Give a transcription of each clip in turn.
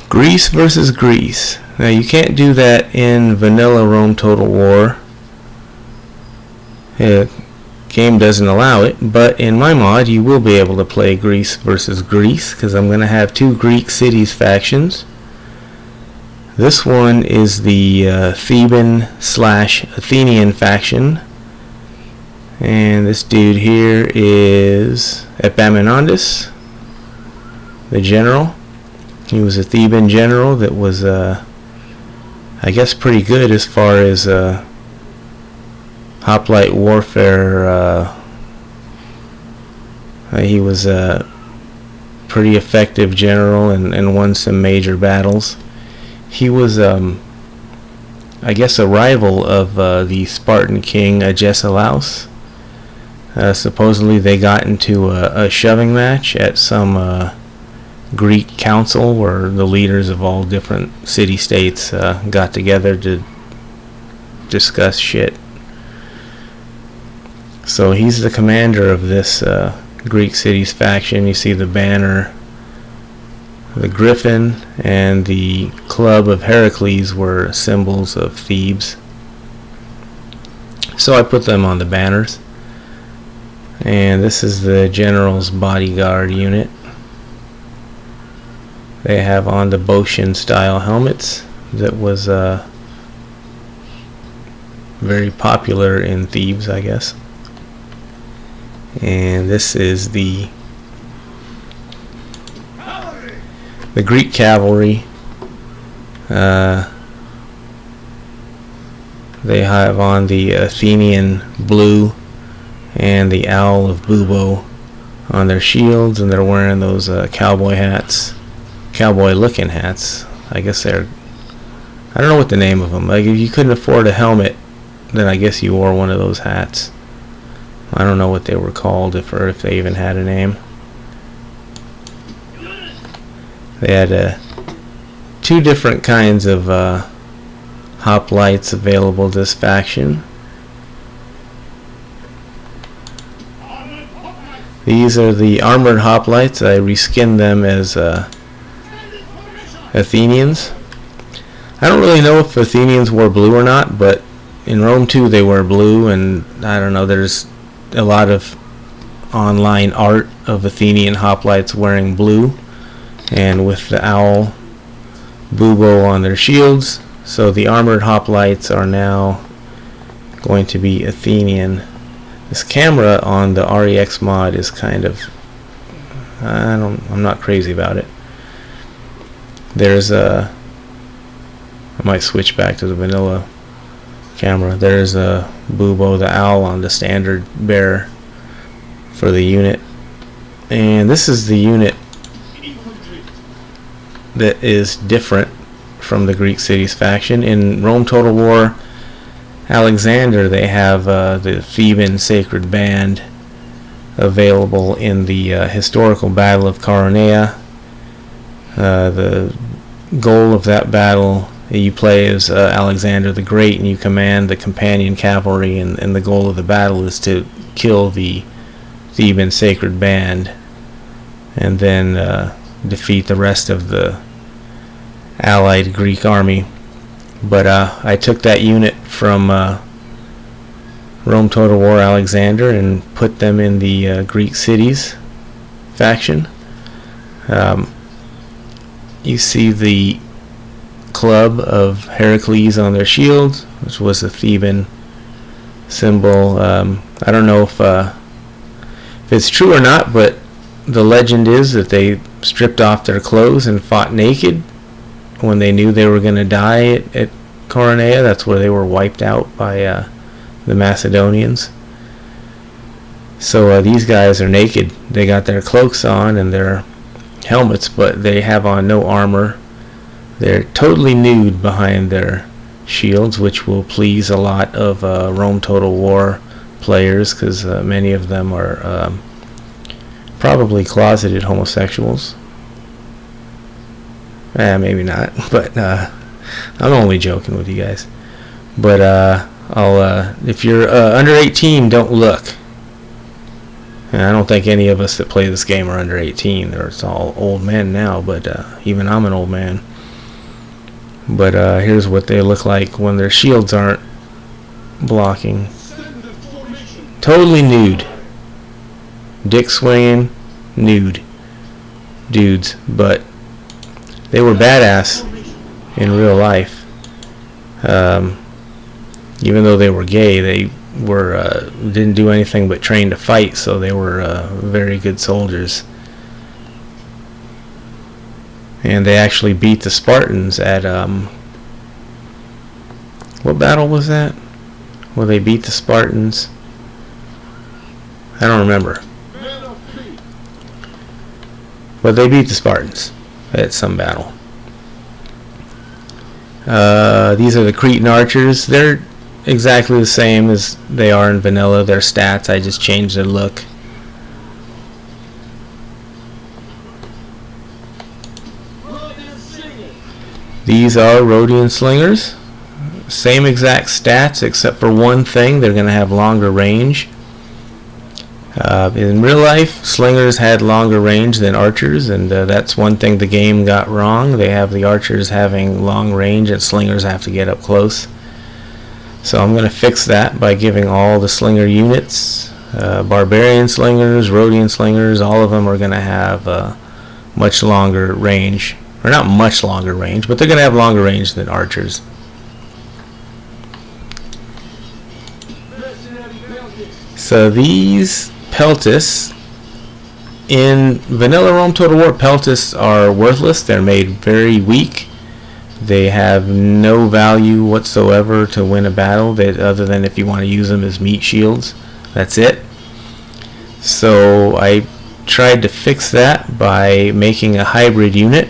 Greece versus Greece. Now you can't do that in vanilla Rome Total War. The game doesn't allow it, but in my mod you will be able to play Greece versus Greece, because I'm going to have two Greek cities factions. This one is the Theban / Athenian faction, and this dude here is Epaminondas, the general. He was a Theban general that was, I guess, pretty good as far as hoplite warfare. He was a pretty effective general and won some major battles. He was, I guess, a rival of the Spartan king Agesilaus. Supposedly they got into a shoving match at some Greek council where the leaders of all different city-states got together to discuss shit. So he's the commander of this Greek cities faction. You see the banner. The griffin and the club of Heracles were symbols of Thebes. So I put them on the banners. And this is the general's bodyguard unit. They have on the Boeotian style helmets that was very popular in Thebes, I guess. And this is the Greek cavalry. They have on the Athenian blue and the owl of Bubo on their shields, and they're wearing those cowboy hats, cowboy looking hats. I guess they're, I don't know what the name of them. Like, if you couldn't afford a helmet, then I guess you wore one of those hats. I don't know what they were called, if they even had a name. They had two different kinds of hoplites available this faction. These are the armored hoplites. I reskinned them as Athenians. I don't really know if Athenians wore blue or not, but in Rome 2 they wear blue, and I don't know, there's a lot of online art of Athenian hoplites wearing blue and with the owl Bubo on their shields. So the armored hoplites are now going to be Athenian. This camera on the REX mod is kind of, I'm not crazy about it. There's I might switch back to the vanilla camera. There's a Bubo the owl on the standard bearer for the unit, and this is the unit that is different from the Greek cities faction. In Rome Total War Alexander, they have the Theban sacred band available in the historical battle of Coronea. The goal of that battle, you play as Alexander the Great, and you command the companion cavalry, and the goal of the battle is to kill the Theban sacred band and then defeat the rest of the allied Greek army. But I took that unit from Rome Total War Alexander and put them in the Greek cities faction. You see the club of Heracles on their shields, which was a Theban symbol. I don't know if it's true or not, but the legend is that they stripped off their clothes and fought naked when they knew they were going to die at Coronea. That's where they were wiped out by the Macedonians. So these guys are naked. They got their cloaks on and their helmets, but they have on no armor. They're totally nude behind their shields, which will please a lot of Rome Total War players, because many of them are probably closeted homosexuals. Maybe not, but I'm only joking with you guys. But if you're under 18, don't look. And I don't think any of us that play this game are under 18. It's all old men now, but even I'm an old man. But here's what they look like when their shields aren't blocking. Totally nude. Dick swinging, nude dudes, but they were badass in real life. Even though they were gay, they were didn't do anything but train to fight, so they were very good soldiers. And they actually beat the Spartans at what battle was that? Well, they beat the Spartans. I don't remember. But they beat the Spartans at some battle. These are the Cretan archers. They're exactly the same as they are in vanilla. Their stats, I just changed their look. These are Rhodian slingers. Same exact stats except for one thing. They're going to have longer range. In real life, slingers had longer range than archers, and that's one thing the game got wrong. They have the archers having long range and slingers have to get up close. So I'm going to fix that by giving all the slinger units, barbarian slingers, Rhodian slingers, all of them are going to have much longer range. Or not much longer range, but they're going to have longer range than archers. So these Peltis, in vanilla Rome Total War, Peltis are worthless. They're made very weak. They have no value whatsoever to win a battle, other than if you want to use them as meat shields. That's it. So I tried to fix that by making a hybrid unit.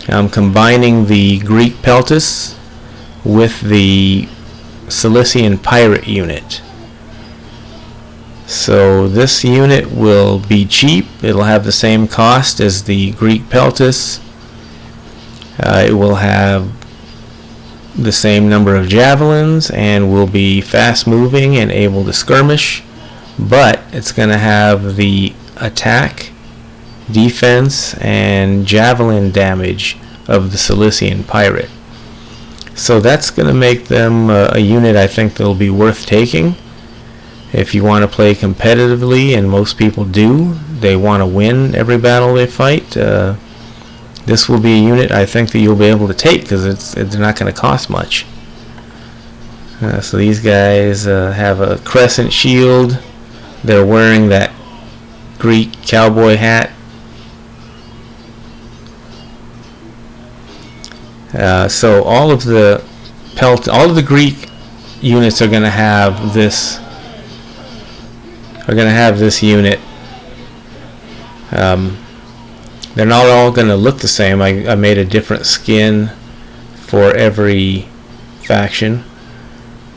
I'm combining the Greek Peltis with the Cilician pirate unit. So this unit will be cheap. It'll have the same cost as the Greek Peltis. It will have the same number of javelins and will be fast moving and able to skirmish, but it's going to have the attack, defense, and javelin damage of the Cilician pirate. So that's going to make them a unit I think that'll be worth taking. If you want to play competitively, and most people do, they want to win every battle they fight, this will be a unit I think that you'll be able to take because it's not going to cost much. So these guys have a crescent shield. They're wearing that Greek cowboy hat. So all of the Greek units are going to have this. Unit. They're not all going to look the same. I made a different skin for every faction,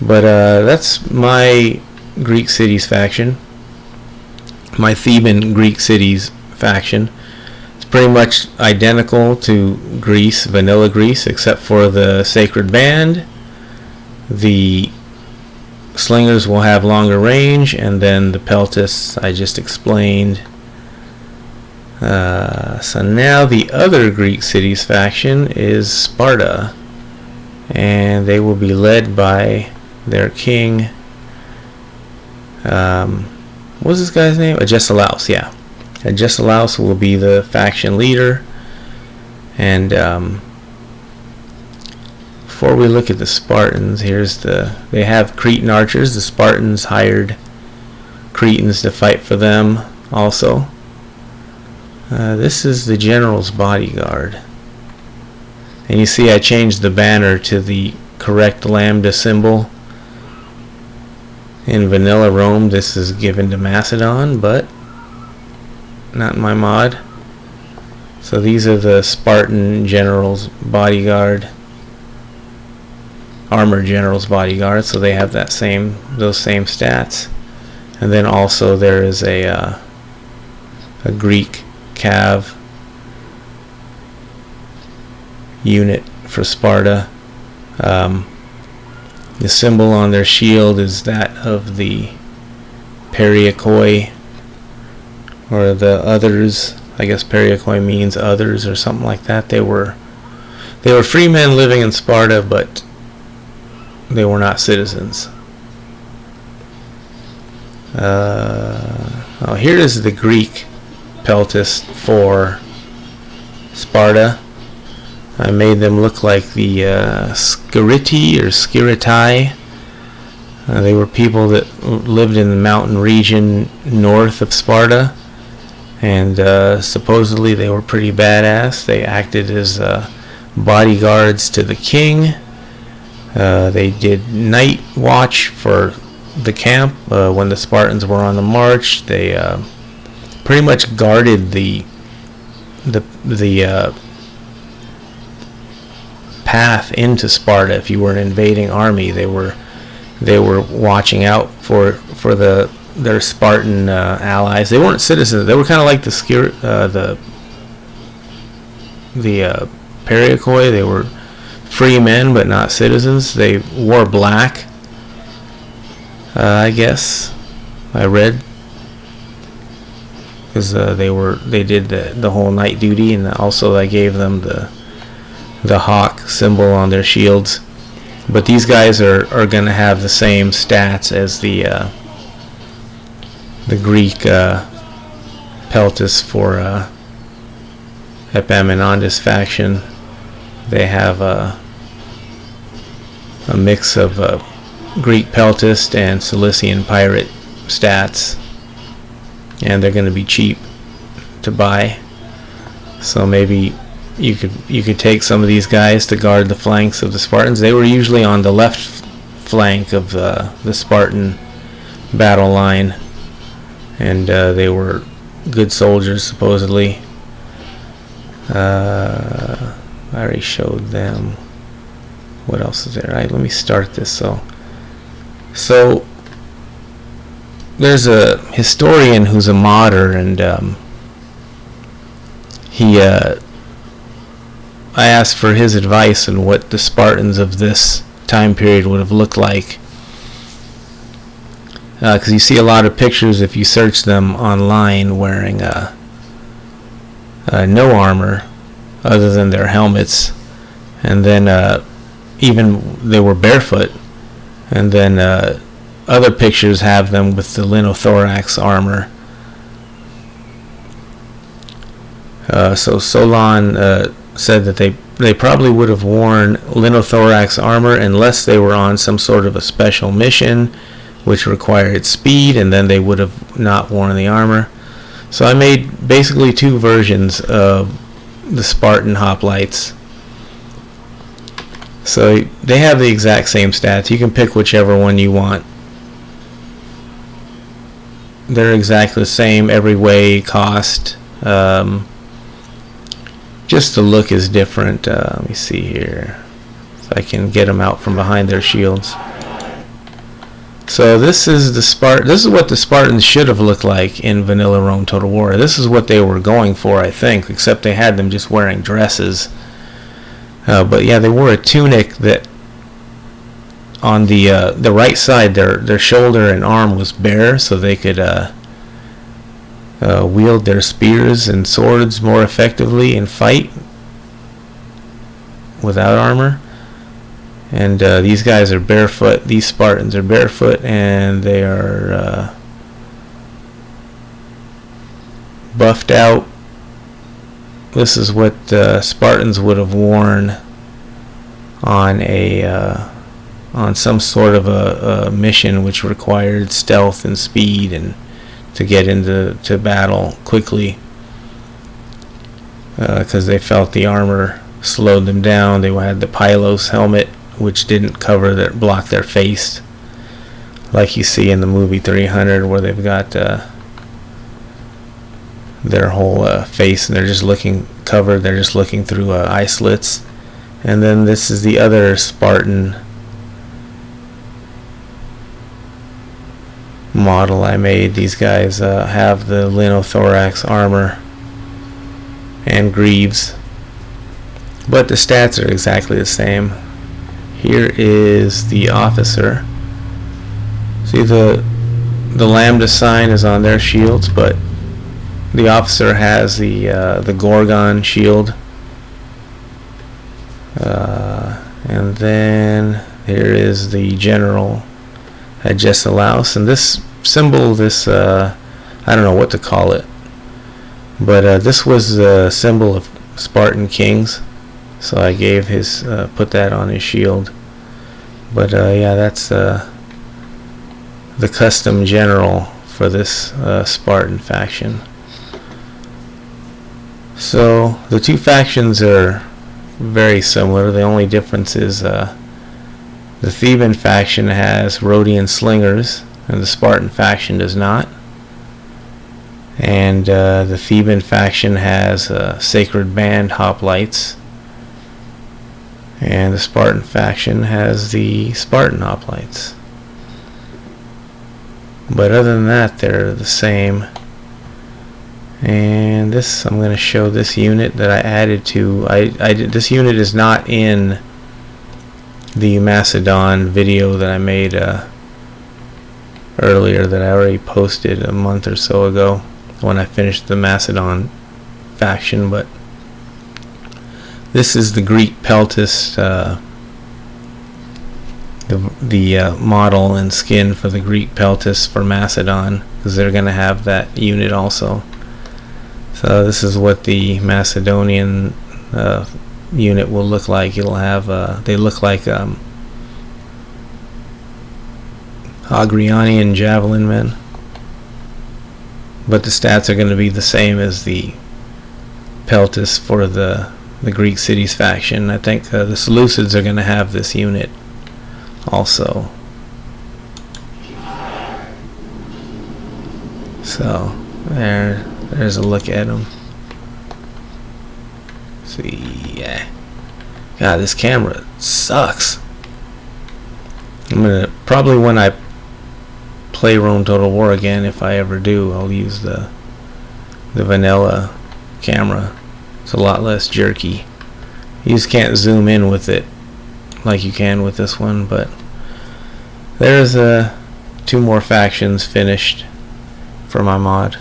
but that's my Greek cities faction, my Theban Greek cities faction. It's pretty much identical to Greece, vanilla Greece, except for the sacred band. The slingers will have longer range, and then the Peltis I just explained. So now the other Greek cities faction is Sparta, and they will be led by their king. What was this guy's name? Agesilaus, yeah. Agesilaus will be the faction leader. And before we look at the Spartans, they have Cretan archers. The Spartans hired Cretans to fight for them also. This is the general's bodyguard. And you see I changed the banner to the correct lambda symbol. In vanilla Rome this is given to Macedon, but not in my mod. So these are the Spartan general's bodyguard, armored general's bodyguard, so they have those same stats. And then also there is a Greek cav unit for Sparta. The symbol on their shield is that of the Periakoi, or the others. I guess Periakoi means others or something like that. They were They were free men living in Sparta, but they were not citizens. Here is the Greek peltast for Sparta. I made them look like the Skiriti or Skiritai. They were people that lived in the mountain region north of Sparta, and supposedly they were pretty badass. They acted as bodyguards to the king. They did night watch for the camp when the Spartans were on the march. They pretty much guarded the path into Sparta. If you were an invading army, they were watching out for their Spartan allies. They weren't citizens. They were kind of like the Periakoi. They were free men, but not citizens. They wore black. I guess I read, because they did the whole night duty, and also I gave them the hawk symbol on their shields. But these guys are going to have the same stats as the Greek peltast for Epaminondas faction. They have a mix of Greek peltast and Cilician pirate stats, and they're going to be cheap to buy. So maybe you could take some of these guys to guard the flanks of the Spartans. They were usually on the left flank of the Spartan battle line, and they were good soldiers supposedly. I already showed them. What else is there? Alright, let me start this. So there's a historian who's a modder, and I asked for his advice on what the Spartans of this time period would have looked like, because you see a lot of pictures if you search them online wearing no armor other than their helmets, and then even they were barefoot, and then other pictures have them with the linothorax armor. So Solon said that they probably would have worn linothorax armor unless they were on some sort of a special mission which required speed, and then they would have not worn the armor. So I made basically two versions of the Spartan hoplites. So they have the exact same stats. You can pick whichever one you want. They're exactly the same every way, cost. Just the look is different. Let me see here if I can get them out from behind their shields. So this is This is what the Spartans should have looked like in vanilla Rome Total War. This is what they were going for, I think, except they had them just wearing dresses. But yeah, they wore a tunic that on the right side, their shoulder and arm was bare, so they could wield their spears and swords more effectively and fight without armor. And these guys are barefoot. These Spartans are barefoot, and they are buffed out. This is what Spartans would have worn on on some sort of a mission which required stealth and speed and to get into battle quickly, because they felt the armor slowed them down. They had the Pylos helmet, which didn't block their face, like you see in the movie 300, where they've got their whole face and they're just looking covered. They're just looking through eye slits. And then this is the other Spartan model I made. These guys have the linothorax armor and greaves, but the stats are exactly the same. Here is the officer. See, the lambda sign is on their shields, but the officer has the Gorgon shield. And then here is the general Agesilaus, and this symbol, this I don't know what to call it, but this was the symbol of Spartan kings, so I gave his put that on his shield. But yeah, that's the custom general for this Spartan faction. So the two factions are very similar. The only difference is the Theban faction has Rhodian slingers and the Spartan faction does not. And the Theban faction has sacred band hoplites, and the Spartan faction has the Spartan hoplites. But other than that, they're the same. And this, I'm going to show this unit that I added to. This unit is not in the Macedon video that I made earlier, that I already posted a month or so ago when I finished the Macedon faction. But this is the Greek Peltis, the model and skin for the Greek Peltis for Macedon, because they're going to have that unit also. So this is what the Macedonian unit will look like. It'll have they look like Agrianian javelin men, but the stats are going to be the same as the Peltis for the Greek cities faction. I think the Seleucids are going to have this unit also. So there's a look at them. See, yeah. God, this camera sucks. I'm gonna probably, when I play Rome Total War again, if I ever do, I'll use the vanilla camera. It's a lot less jerky. You just can't zoom in with it like you can with this one. But there's two more factions finished for my mod.